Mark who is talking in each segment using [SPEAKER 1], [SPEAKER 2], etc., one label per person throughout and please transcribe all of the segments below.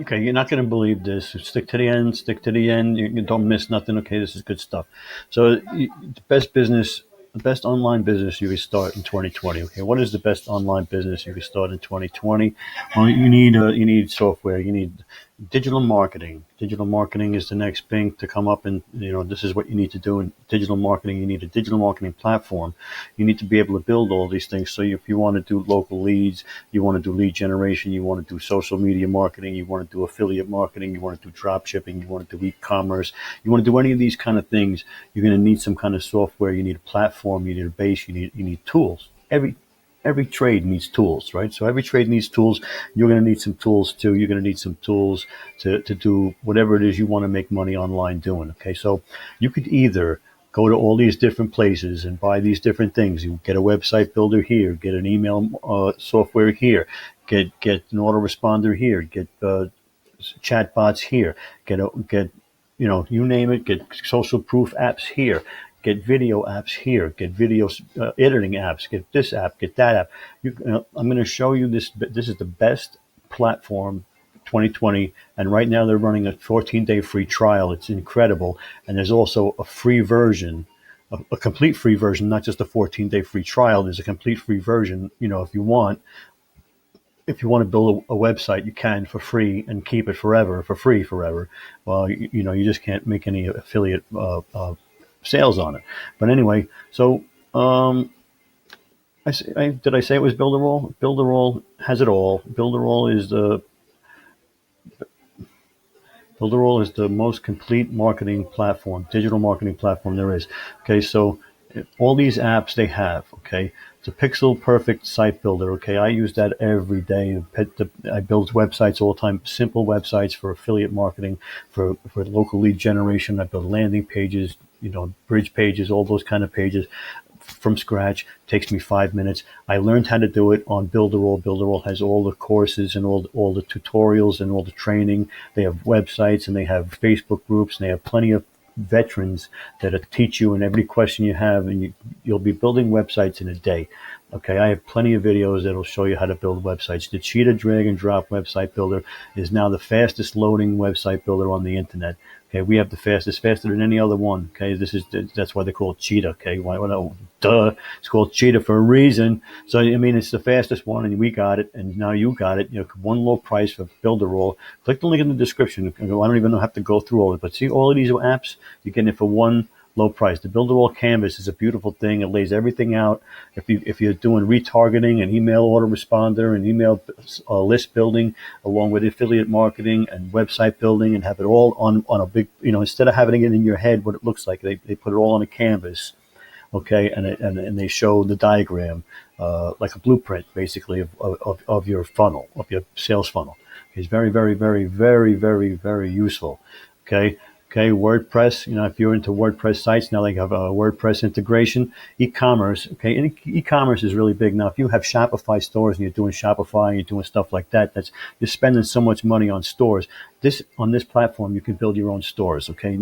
[SPEAKER 1] Okay, you're not going to believe this. Stick to the end. Stick to the end. You don't miss nothing. Okay, this is good stuff. So, the best business, the best online business you can start in 2020. Okay, what is the best online business you can start in 2020? Well, you need software. You need digital marketing. Digital marketing is the next thing to come up, and this is what you need to do in digital marketing. You need a digital marketing platform. You need to be able to build all these things. So, if you want to do local leads, you want to do lead generation, you want to do social media marketing, you want to do affiliate marketing, you want to do drop shipping, you want to do e-commerce, you want to do any of these kind of things, you're going to need some kind of software. You need a platform, you need a base, you need tools. Every trade needs tools, right? So every trade needs tools. You're going to need some tools too. You're going to need some tools to do whatever it is you want to make money online doing. Okay, so you could either go to all these different places and buy these different things. You get a website builder here, get an email software here, get an autoresponder here, get chat bots here, get you name it, get social proof apps here, get video apps here, get video editing apps, get this app, get that app. I'm going to show you this. This is the best platform 2020, and right now they're running a 14-day free trial. It's incredible, and there's also a free version, a complete free version, not just a 14-day free trial. There's a complete free version. If you want to build a website, you can for free and keep it forever for free forever. Well, you just can't make any affiliate sales on it. But anyway, so did I say it was Builderall? Builderall has it all. Builderall is the most complete marketing platform, digital marketing platform there is. Okay, so all these apps they have, okay, it's a pixel perfect site builder. Okay, I use that every day. I build websites all the time, simple websites for affiliate marketing, for local lead generation. I build landing pages, bridge pages, all those kind of pages from scratch. Takes me 5 minutes. I learned how to do it on Builderall. Builderall has all the courses and all the tutorials and all the training. They have websites and they have Facebook groups and they have plenty of veterans that teach you in every question you have, and you'll be building websites in a day. Okay, I have plenty of videos that'll show you how to build websites. The Cheetah drag and drop website builder is now the fastest loading website builder on the internet. Okay, we have the faster than any other one. Okay, that's why they call it Cheetah. Okay, duh, it's called Cheetah for a reason. So I mean, it's the fastest one, and we got it, and now you got it. One low price for Builderall. Click the link in the description. I don't even have to go through all of it, but see all of these apps, you're getting it for one low price. The Builderall Canvas is a beautiful thing. It lays everything out. If you're doing retargeting and email autoresponder and email list building, along with affiliate marketing and website building, and have it all on a big, instead of having it in your head what it looks like, they put it all on a canvas. Okay, and they show the diagram, like a blueprint, basically, of your funnel, of your sales funnel. It's very, very, very, very, very, very useful. Okay, WordPress. If you're into WordPress sites, now they have a WordPress integration. E-commerce. Okay, and e-commerce is really big now. If you have Shopify stores and you're doing Shopify and you're doing stuff like that, you're spending so much money on stores. On this platform, you can build your own stores. Okay,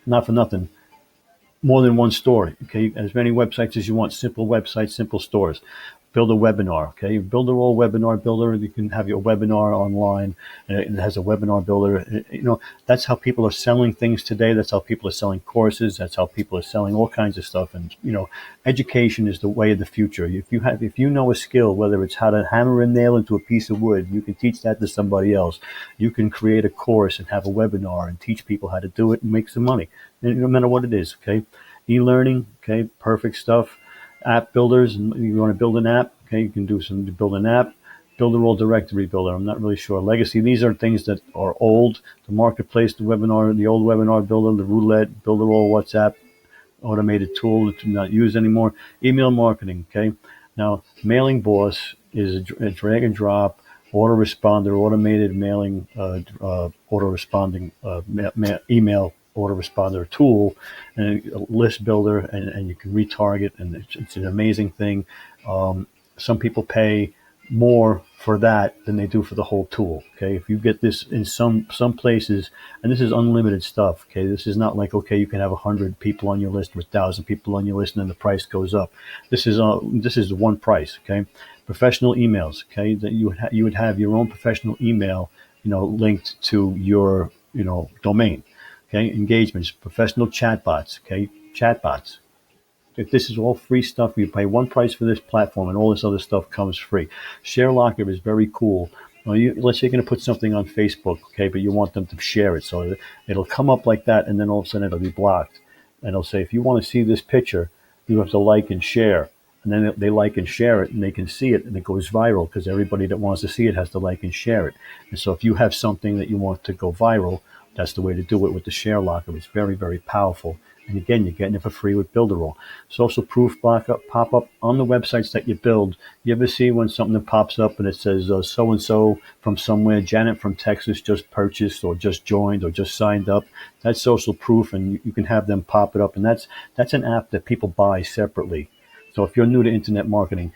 [SPEAKER 1] not for nothing. More than one store. Okay, as many websites as you want. Simple websites, simple stores. Build a webinar. Okay, Builderall webinar builder. You can have your webinar online. It has a webinar builder. That's how people are selling things today. That's how people are selling courses. That's how people are selling all kinds of stuff. And education is the way of the future. If you know a skill, whether it's how to hammer a nail into a piece of wood, you can teach that to somebody else. You can create a course and have a webinar and teach people how to do it and make some money. No matter what it is. Okay, e-learning. Okay, perfect stuff. App builders, you want to build an app, okay, you can build an app. Builderall directory builder, I'm not really sure. Legacy, these are things that are old. The marketplace, the old webinar builder, the roulette, Builderall, WhatsApp, automated tool that's not used anymore. Email marketing, okay. Now, Mailing Boss is a drag and drop autoresponder, automated mailing, autoresponding email autoresponder tool, and a list builder, and you can retarget, and it's an amazing thing. Some people pay more for that than they do for the whole tool. Okay, if you get this in some places, and this is unlimited stuff. Okay, this is not like, okay, you can have 100 people on your list or 1,000 people on your list, and then the price goes up. This is one price. Okay, professional emails. Okay, that you would have your own professional email linked to your, domain. Okay, engagements, professional chatbots. Okay, chatbots. If this is all free stuff, you pay one price for this platform, and all this other stuff comes free. Share Locker is very cool. Well, let's say you're going to put something on Facebook, okay, but you want them to share it, so it'll come up like that, and then all of a sudden it'll be blocked, and it'll say, if you want to see this picture, you have to like and share, and then they like and share it, and they can see it, and it goes viral because everybody that wants to see it has to like and share it. And so if you have something that you want to go viral, that's the way to do it with the Share Locker. It's very, very powerful. And again, you're getting it for free with Builderall. Social proof pop up on the websites that you build. You ever see when something pops up and it says so-and-so from somewhere, Janet from Texas just purchased or just joined or just signed up? That's social proof, and you can have them pop it up. And that's an app that people buy separately. So if you're new to internet marketing,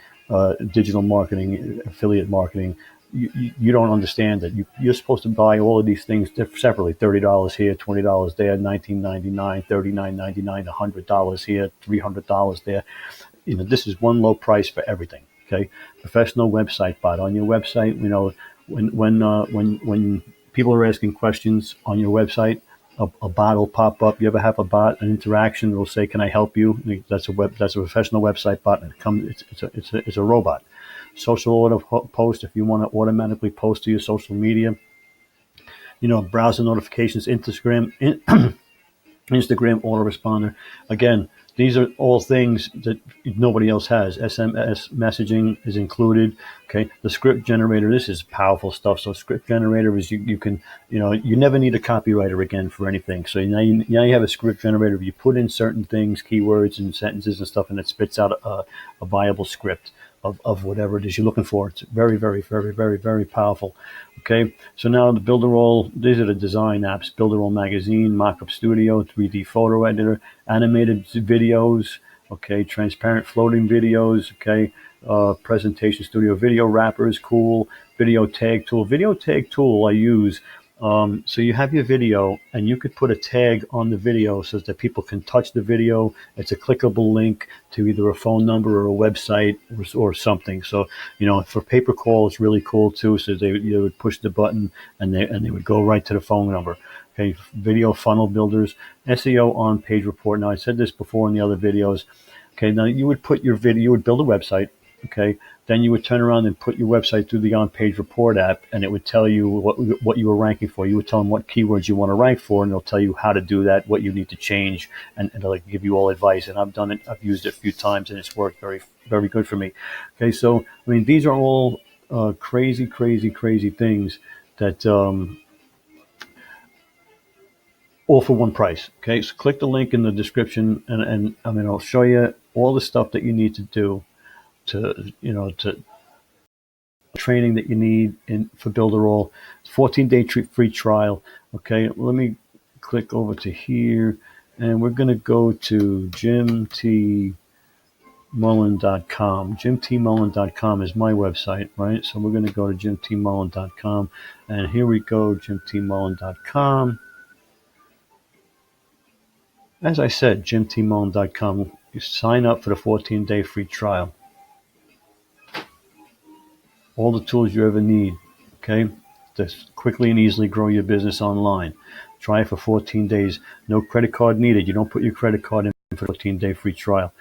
[SPEAKER 1] digital marketing, affiliate marketing, you don't understand that you're supposed to buy all of these things separately. $30 here, $20 there, $19.99, $39.99, $100 here, $300 there. This is one low price for everything. Okay, professional website bot on your website. When people are asking questions on your website, a bot will pop up. You ever have a bot, an interaction? It'll say, "Can I help you?" That's a professional website bot, and it's a robot. Social auto post, if you want to automatically post to your social media. Browser notifications, Instagram autoresponder. Again, these are all things that nobody else has. SMS messaging is included. Okay, the script generator. This is powerful stuff. So script generator is you can you never need a copywriter again for anything. So now you have a script generator. You put in certain things, keywords and sentences and stuff, and it spits out a viable script of whatever it is you're looking for. It's very, very, very, very, very powerful. Okay, so now the Builderall, these are the design apps: Builderall Magazine, Mockup Studio, 3D Photo Editor, animated videos, okay, transparent floating videos, okay, presentation studio, video wrapper is cool, video tag tool. Video tag tool I use. So you have your video, and you could put a tag on the video so that people can touch the video. It's a clickable link to either a phone number or a website or something. So, for pay-per call, it's really cool too. So they would push the button and they would go right to the phone number. Okay, video funnel builders, SEO on page report. Now I said this before in the other videos. Okay, now you would put your video, you would build a website. Okay, then you would turn around and put your website through the on-page report app, and it would tell you what you were ranking for. You would tell them what keywords you want to rank for, and it'll tell you how to do that, what you need to change, and it'll give you all advice. And I've done it. I've used it a few times, and it's worked very, very good for me. Okay, so these are all crazy, crazy, crazy things that all for one price. Okay, so click the link in the description, and I'll show you all the stuff that you need to do to training that you need for Builderall. 14-day free trial. Okay, let me click over to here, and we're going to go to jimtmullen.com. jimtmullen.com is my website, right? So we're going to go to jimtmullen.com, and here we go, jimtmullen.com. As I said, jimtmullen.com. You sign up for the 14-day free trial. All the tools you ever need, okay, to quickly and easily grow your business online. Try it for 14 days. No credit card needed. You don't put your credit card in for a 14-day free trial.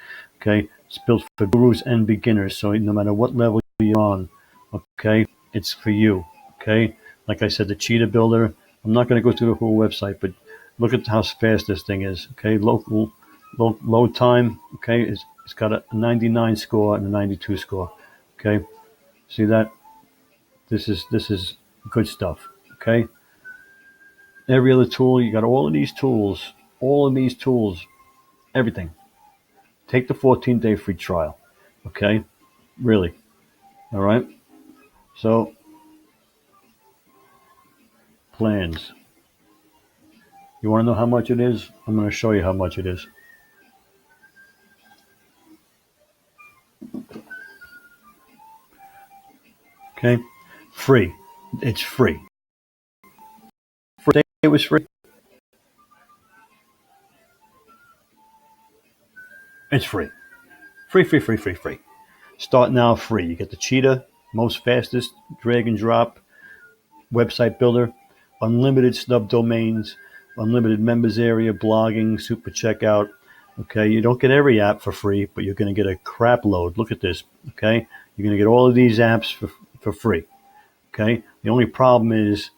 [SPEAKER 1] Okay, it's built for gurus and beginners. So no matter what level you're on, okay, it's for you. Okay, like I said, the Cheetah Builder. I'm not going to go through the whole website, but look at how fast this thing is. Okay, load time. Okay, it's got a 99 score and a 92 score. Okay. See that? This is good stuff. Okay. Every other tool, you got all of these tools, everything. Take the 14-day free trial. Okay. Really. All right. So plans. You want to know how much it is? I'm going to show you how much it is. Okay. Free. It's free. It was free. It's free. Free, free, free, free, free. Start now free. You get the Cheetah, most fastest drag and drop website builder, unlimited subdomains, unlimited members area, blogging, super checkout. Okay, you don't get every app for free, but you're going to get a crap load. Look at this. Okay, you're going to get all of these apps for free. Okay, the only problem is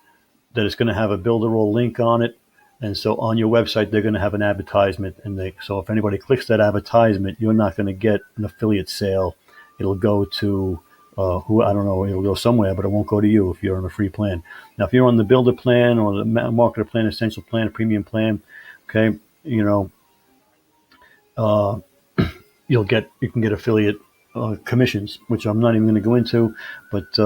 [SPEAKER 1] that it's going to have a Builderall link on it. And so on your website, they're going to have an advertisement. So if anybody clicks that advertisement, you're not going to get an affiliate sale. It'll go to I don't know, it'll go somewhere, but it won't go to you if you're on a free plan. Now, if you're on the builder plan or the marketer plan, essential plan, premium plan, okay, you can get affiliate commissions, which I'm not even going to go into. But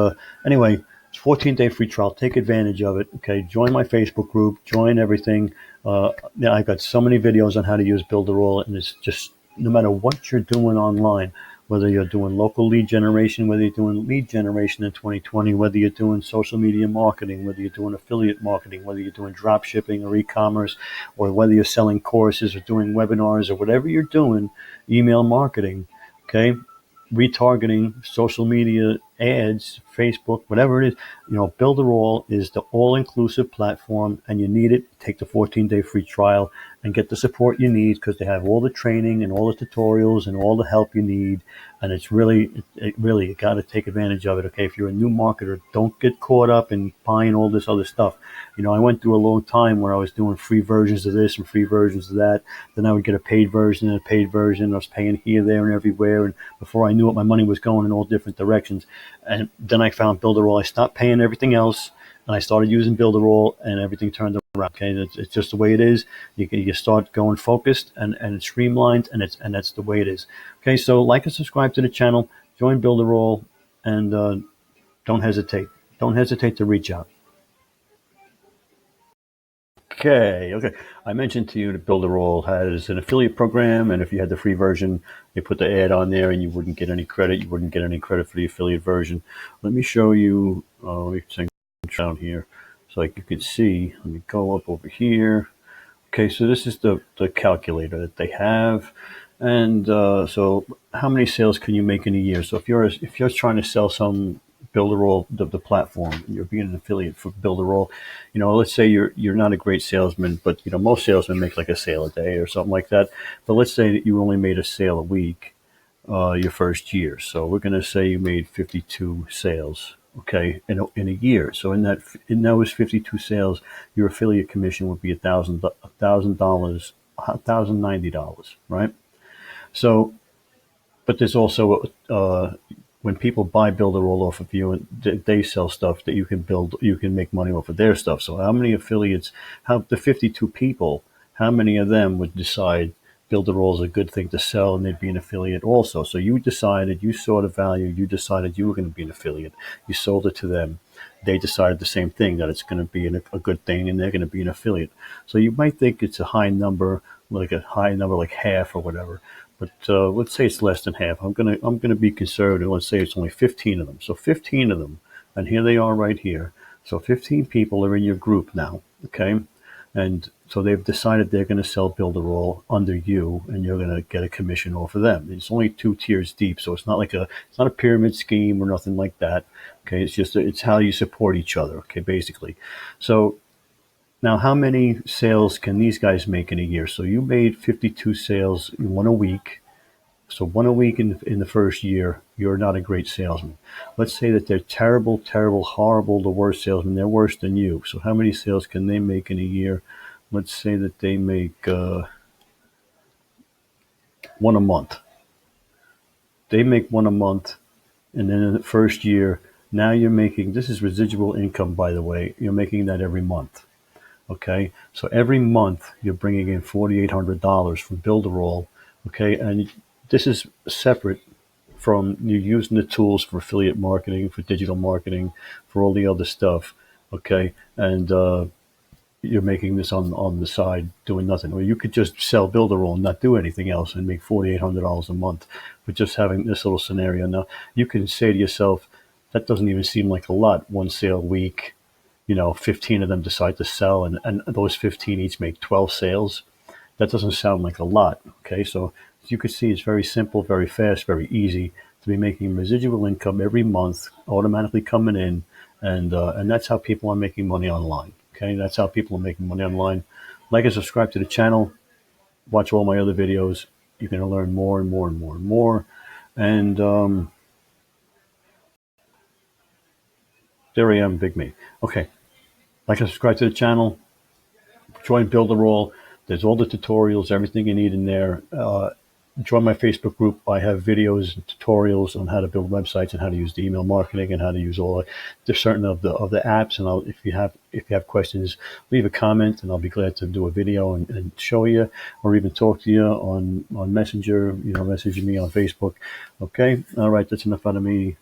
[SPEAKER 1] anyway, it's 14-day free trial. Take advantage of it. Okay, join my Facebook group. Join everything. I've got so many videos on how to use Builderall, and it's just no matter what you're doing online, whether you're doing local lead generation, whether you're doing lead generation in 2020, whether you're doing social media marketing, whether you're doing affiliate marketing, whether you're doing drop shipping or e-commerce, or whether you're selling courses or doing webinars or whatever you're doing, email marketing, okay, retargeting, social media ads, Facebook, whatever it is, Builderall is the all-inclusive platform, and you need it. Take the 14-day free trial and get the support you need, because they have all the training and all the tutorials and all the help you need. And it's really, you got to take advantage of it. Okay, if you're a new marketer, don't get caught up in buying all this other stuff. I went through a long time where I was doing free versions of this and free versions of that. Then I would get a paid version and a paid version. I was paying here, there, and everywhere. And before I knew it, my money was going in all different directions. And then I found Builderall. I stopped paying everything else, and I started using Builderall, and everything turned around. Okay, it's just the way it is. You start going focused, and it's streamlined, and that's the way it is. Okay, so like and subscribe to the channel, join Builderall, and don't hesitate. Don't hesitate to reach out. Okay. I mentioned to you that Builderall has an affiliate program, and if you had the free version, they put the ad on there, and you wouldn't get any credit. You wouldn't get any credit for the affiliate version. Let me show you. Let me send down here so like you can see. Let me go up over here. Okay, so this is the calculator that they have, and so how many sales can you make in a year? So if you're trying to sell some Builderall, the platform, you're being an affiliate for Builderall, let's say you're not a great salesman, but most salesmen make like a sale a day or something like that. But let's say that you only made a sale a week your first year. So we're going to say you made 52 sales, okay, in a year. So in those 52 sales, your affiliate commission would be $1,090, right? So, but there's also when people buy Builderall off of you, and they sell stuff that you can make money off of their stuff. So how many affiliates, the 52 people, how many of them would decide Builderall is a good thing to sell and they'd be an affiliate also? So you saw the value, you decided you were going to be an affiliate. You sold it to them. They decided the same thing, that it's going to be a good thing, and they're going to be an affiliate. So you might think it's a high number, like half or whatever. But let's say it's less than half. I'm gonna be conservative. Let's say it's only 15 of them. So 15 of them, and here they are right here. So 15 people are in your group now, okay? And so they've decided they're going to sell Builderall under you, and you're going to get a commission off of them. It's only 2 tiers deep, so it's not a pyramid scheme or nothing like that. Okay, it's how you support each other. Okay, basically. So now, how many sales can these guys make in a year? So you made 52 sales, one a week. So one a week in the first year, you're not a great salesman. Let's say that they're terrible, horrible, the worst salesman. They're worse than you. So how many sales can they make in a year? Let's say that they make one a month. They make one a month, and then in the first year, now you're making, this is residual income, by the way, you're making that every month. Okay, so every month you're bringing in $4,800 from Builderall. Okay, and this is separate from you using the tools for affiliate marketing, for digital marketing, for all the other stuff. Okay, and you're making this on the side doing nothing. Or you could just sell Builderall and not do anything else and make $4,800 a month with just having this little scenario. Now you can say to yourself, that doesn't even seem like a lot. One sale a week. 15 of them decide to sell, and those 15 each make 12 sales. That doesn't sound like a lot. Okay, so as you can see, it's very simple, very fast, very easy to be making residual income every month, automatically coming in, and that's how people are making money online. Okay, that's how people are making money online. Like and subscribe to the channel. Watch all my other videos. You're going to learn more and more and more and more. And there I am, Big Me. Okay, like and subscribe to the channel. Join Builderall. There's all the tutorials, everything you need in there. Join my Facebook group. I have videos and tutorials on how to build websites and how to use the email marketing and how to use all the certain of the apps. And if you have questions, leave a comment and I'll be glad to do a video and show you, or even talk to you on Messenger. Messaging me on Facebook. Okay, all right, that's enough out of me.